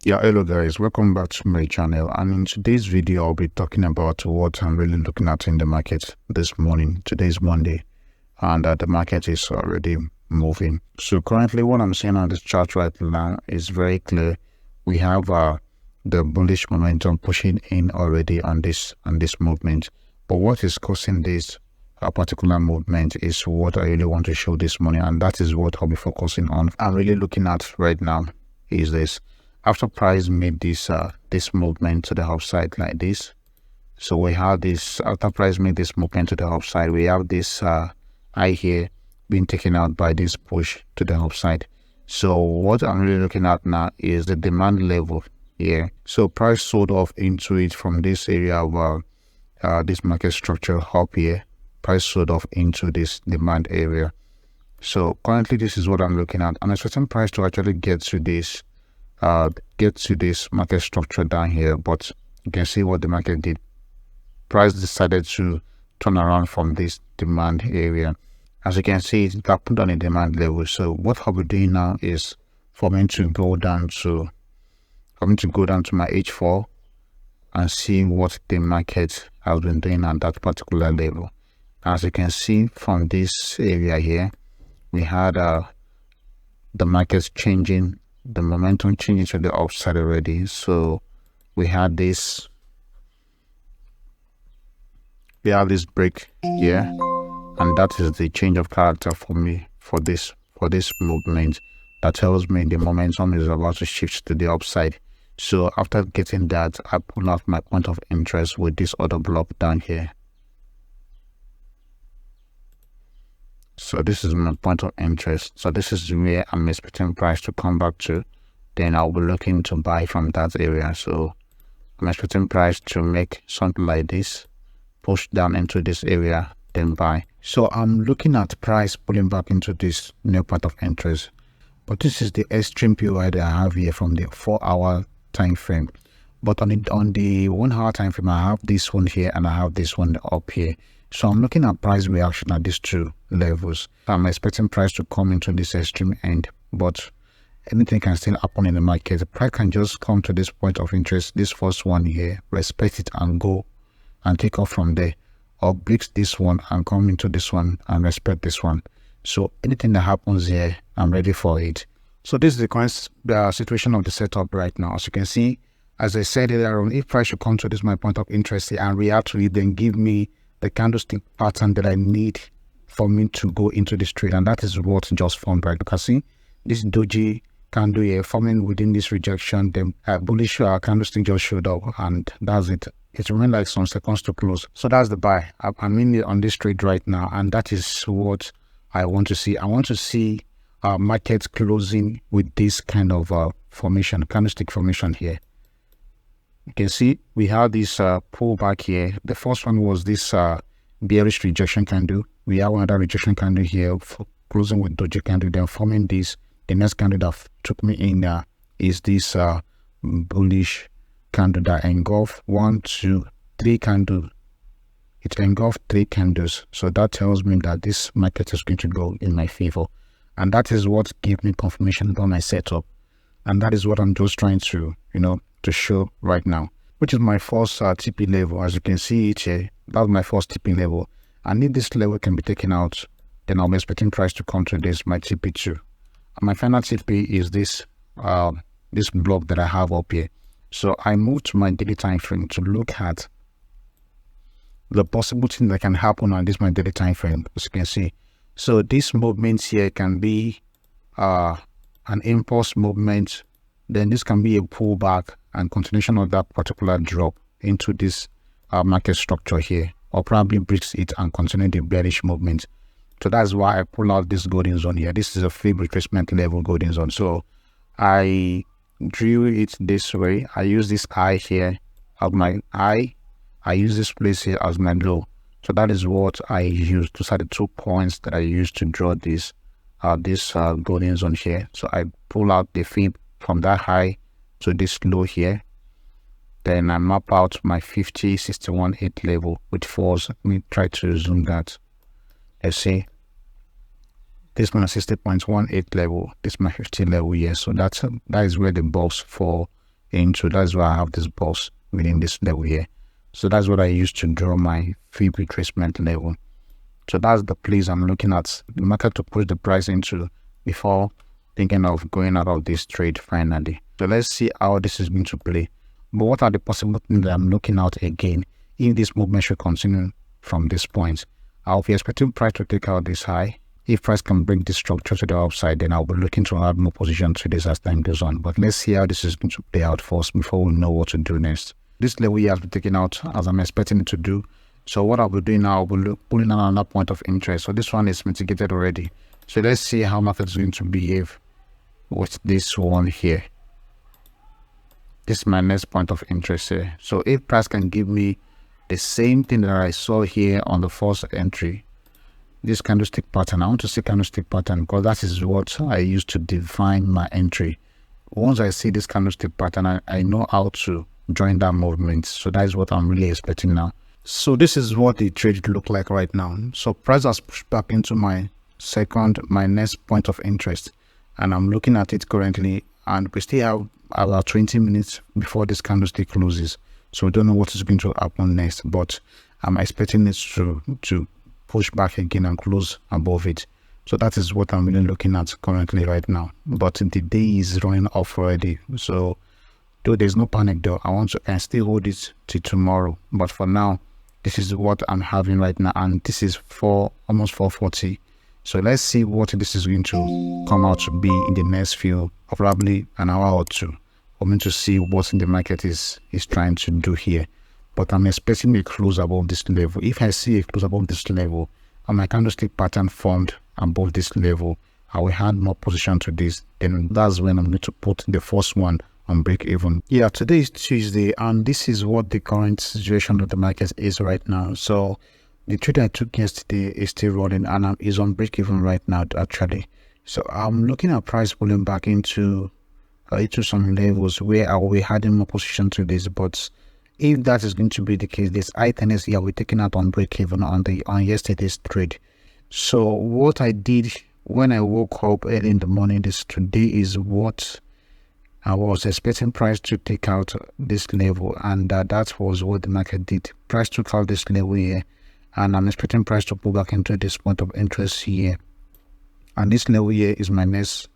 Yeah, hello guys, welcome back to my channel, and in today's video I'll be talking about what I'm really looking at in the market this morning. Today is Monday, and the market is already moving. So currently what I'm seeing on this chart right now is very clear. We have the bullish momentum pushing in already on this movement, but what is causing this particular movement is what I really want to show this morning, and that is what I'll be focusing on. I'm really looking at right now is this. After price made this this movement to the upside like this, so we have this. After price made this movement to the upside, we have this high here being taken out by this push to the upside. So what I'm really looking at now is the demand level here. So price sold off into it from this area of this market structure up here. Price sold off into this demand area. So currently this is what I'm looking at. I'm expecting price to actually get to this market structure down here, but you can see what the market did. Price decided to turn around from this demand area. As you can see, it happened on a demand level. So what I'll be doing now is for me to go down to my H4 and see what the market has been doing at that particular level. As you can see from this area here, we had the markets changing, the momentum changing to the upside already. So we had this break here, and that is the change of character for me for this movement. That tells me the momentum is about to shift to the upside. So after getting that, I pull out my point of interest with this other block down here. So this is my point of interest. So this is where I'm expecting price to come back to. Then I'll be looking to buy from that area. So I'm expecting price to make something like this, push down into this area, then buy. So I'm looking at price pulling back into this new point of interest. But this is the extreme period that I have here from the 4-hour time frame. But on the 1 hour time frame, I have this one here and I have this one up here. So I'm looking at price reaction at these two levels. I'm expecting price to come into this extreme end, but anything can still happen in the market. The price can just come to this point of interest, this first one here, respect it and go and take off from there, or breaks this one and come into this one and respect this one. So anything that happens here, I'm ready for it. So this is the current situation of the setup right now. As you can see, as I said earlier on, if price should come to this my point of interest here and react to it, then give me the candlestick pattern that I need for me to go into this trade, and that is what just formed right. You can see this doji candle here forming within this rejection. The bullish candlestick just showed up, and that's it. It remained like some seconds to close. So that's the buy. I'm in on this trade right now, and that is what I want to see. I want to see markets closing with this kind of formation, candlestick formation here. You can see we have this pullback here. The first one was this bearish rejection candle. We have another rejection candle here for closing with doji candle, then forming this. The next candle that took me in is this bullish candle that engulfed 1, 2, 3 candles. It engulfed 3 candles. So that tells me that this market is going to go in my favor. And that is what gave me confirmation about my setup. And that is what I'm just trying to, to show right now, which is my first TP level. As you can see it here, that's my first TP level. And if this level can be taken out, then I'll be expecting price to come to this, my TP2. And my final TP is this this block that I have up here. So I moved to my daily time frame to look at the possible thing that can happen on this my daily time frame, as you can see. So this movement here can be an impulse movement, then this can be a pullback and continuation of that particular drop into this market structure here, or probably breaks it and continue the bearish movement. So that's why I pull out this golden zone here. This is a fib retracement level golden zone. So I drew it this way. I use this high here as my high. I use this place here as my low. So that is what I used. Those are the 2 points that I used to draw this golden zone here. So I pull out the fib from that high to this low here. Then I map out my 50.61.8 level with force. Let me try to zoom that. Let's see. This is my 60.18 level. This is my 50 level here. So that is where the box for into. That's why I have this box within this level here. So that's what I use to draw my fee retracement level. So that's the place I'm looking at the market to push the price into before thinking of going out of this trade finally. So let's see how this is going to play. But what are the possible things that I'm looking at again? If this movement should continue from this point, I'll be expecting price to take out this high. If price can bring this structure to the upside, then I'll be looking to add more position to this as time goes on. But let's see how this is going to play out first before we know what to do next. This level here has been taken out as I'm expecting it to do. So what I'll be doing now, I'll be pulling on another point of interest. So this one is mitigated already. So let's see how market is going to behave with this one here. This is my next point of interest here. So if price can give me the same thing that I saw here on the first entry, this candlestick pattern, I want to see candlestick pattern because that is what I use to define my entry. Once I see this candlestick pattern, I know how to join that movement. So that is what I'm really expecting now. So this is what the trade look like right now. So price has pushed back into my next point of interest, and I'm looking at it currently, and we still have about 20 minutes before this candlestick closes. So we don't know what is going to happen next, but I'm expecting it to push back again and close above it. So that is what I'm really looking at currently right now. But the day is running off already. So though there's no panic though, I can still hold it till tomorrow. But for now, this is what I'm having right now, and this is for almost 440. So let's see what this is going to come out to be in the next few, probably an hour or two, for me to see what the market is trying to do here. But I'm expecting a close above this level. If I see a close above this level and my candlestick pattern formed above this level, I will add more position to this. Then that's when I'm going to put the first one on break even. Yeah, today is Tuesday, and this is what the current situation of the market is right now. So the trade I took yesterday is still running, and is on break even right now actually. So I'm looking at price pulling back into some levels where I will be adding more position to this. But if that is going to be the case, this high tendency I will be taking out on break even on yesterday's trade. So what I did when I woke up early in the morning today is what I was expecting price to take out this level, and that was what the market did. Price took out this level here, and I'm expecting price to pull back into this point of interest here. And this level here is my next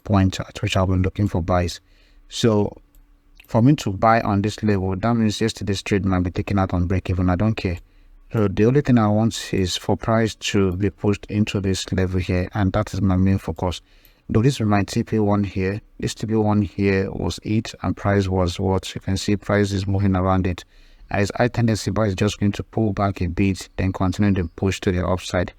point at which I'll be looking for buys. So for me to buy on this level, that means yesterday's trade might be taken out on break even. I don't care. So the only thing I want is for price to be pushed into this level here, and that is my main focus. Though this is my TP1 here, this TP1 here was 8 and price was what? You can see price is moving around it. As high tendency buy is just going to pull back a bit, then continue to push to the upside.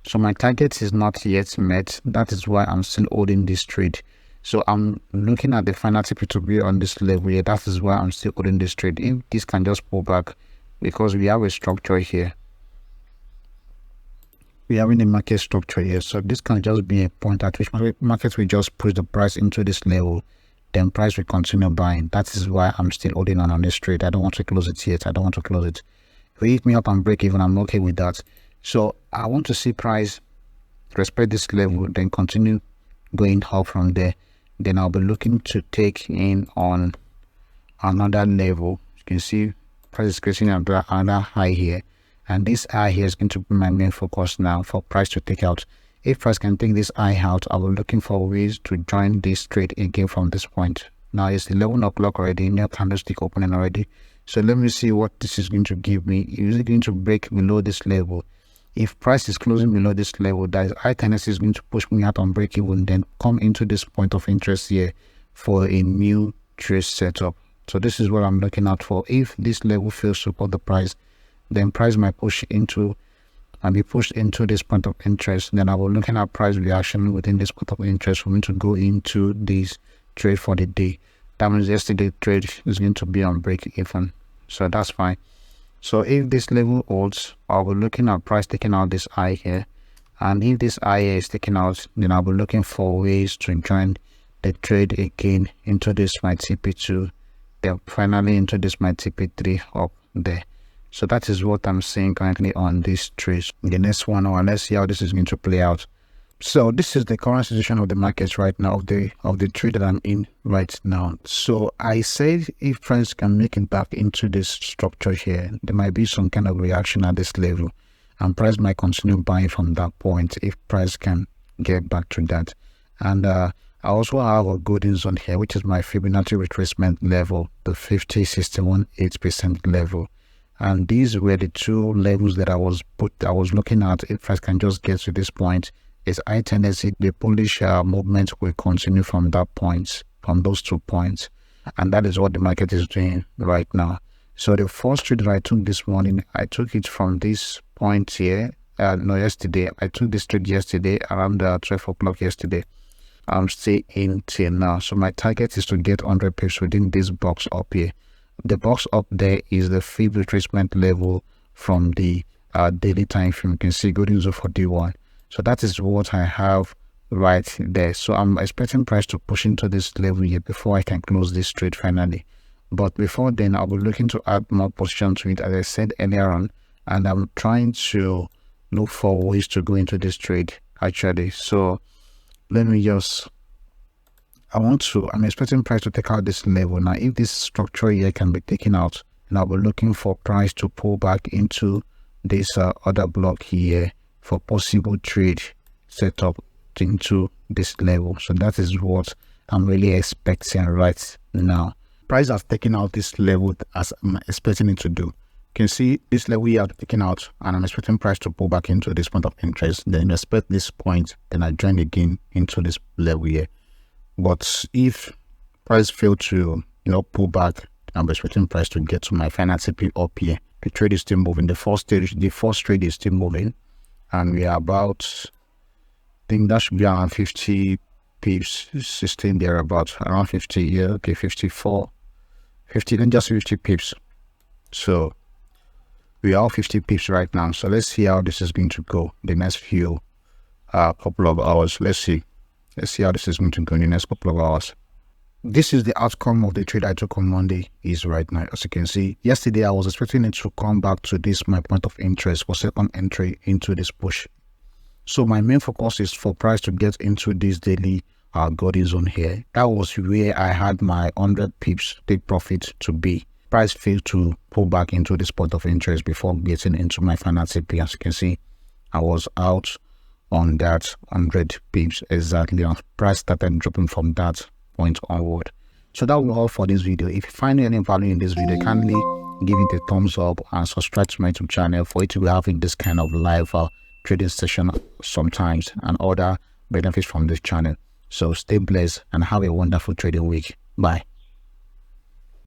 So my target is not yet met. That is why I'm still holding this trade. So I'm looking at the final TP to be on this level here. That is why I'm still holding this trade. If this can just pull back, because we have a structure here. We are in the market structure here, so this can just be a point at which market will just push the price into this level, then price will continue buying. That is why I'm still holding on this trade. I don't want to close it yet. I don't want to close it. If we hit me up and break even, I'm okay with that. So I want to see price respect this level, then continue going up from there. Then I'll be looking to take in on another level. You can see price is creating another high here. And this high here is going to be my main focus now for price to take out. If price can take this high out, I will be looking for ways to join this trade again from this point. Now it's 11 o'clock already, new candlestick opening already. So let me see what this is going to give me. Is it going to break below this level? If price is closing below this level, that is high tendency is going to push me out on break even, then come into this point of interest here for a new trade setup. So this is what I'm looking out for. If this level fails to support the price, then price might push into and be pushed into this point of interest. Then I will looking at price reaction within this point of interest for me to go into this trade for the day. That means yesterday trade is going to be on break even, so that's fine. So if this level holds, I'll be looking at price taking out this high here, and if this high here is taken out, then I'll be looking for ways to join the trade again into this my TP2, then finally into this my TP3 up there. So that is what I'm seeing currently on this trade. In the next 1 hour, let's see how this is going to play out. So this is the current situation of the markets right now, of the trade that I'm in right now. So I said if price can make it back into this structure here, there might be some kind of reaction at this level, and price might continue buying from that point if price can get back to that. And I also have a golden zone here, which is my Fibonacci retracement level, the 50.61.8% level. And these were the two levels that I was looking at. If price can just get to this point, it's high tendency the bullish movement will continue from that point, from those 2 points. And that is what the market is doing right now. So the first trade that I took this morning, I took it from this point here. Yesterday. I took this trade yesterday around 12 o'clock yesterday. I'm still in till now. So my target is to get 100 pips within this box up here. The box up there is the fib retracement level from the daily time frame. You can see golden zone 41. So that is what I have right there. So I'm expecting price to push into this level here before I can close this trade finally. But before then, I'll be looking to add more position to it, as I said earlier on. And I'm trying to look for ways to go into this trade actually. So let me just, I'm expecting price to take out this level. Now, if this structure here can be taken out, and I'll be looking for price to pull back into this other block here for possible trade setup into this level. So that is what I'm really expecting right now. Price has taken out this level as I'm expecting it to do. You can see this level here taken out, and I'm expecting price to pull back into this point of interest. Then respect this point, then I join again into this level here. But if price fail to pull back, I'm expecting price to get to my final TP up here. The trade is still moving. The first trade is still moving, and we are about, I think that should be around 50 pips, 16 there, about around 50 here. Okay, 54, 50, then just 50 pips. So we are 50 pips right now. So let's see how this is going to go the next few couple of hours. Let's see how this is going to go in the next couple of hours. This is the outcome of the trade I took on Monday is right now. As you can see, yesterday I was expecting it to come back to this, my point of interest for second entry into this push. So my main focus is for price to get into this daily golden zone here. That was where I had my 100 pips take profit to be. Price failed to pull back into this point of interest before getting into my final TP. As you can see, I was out on that 100 pips exactly. Price started dropping from that point onward. So that will all for this video. If you find any value in this video, kindly give it a thumbs up and subscribe to my YouTube channel for it to be having this kind of live trading session sometimes and other benefits from this channel. So stay blessed and have a wonderful trading week. Bye.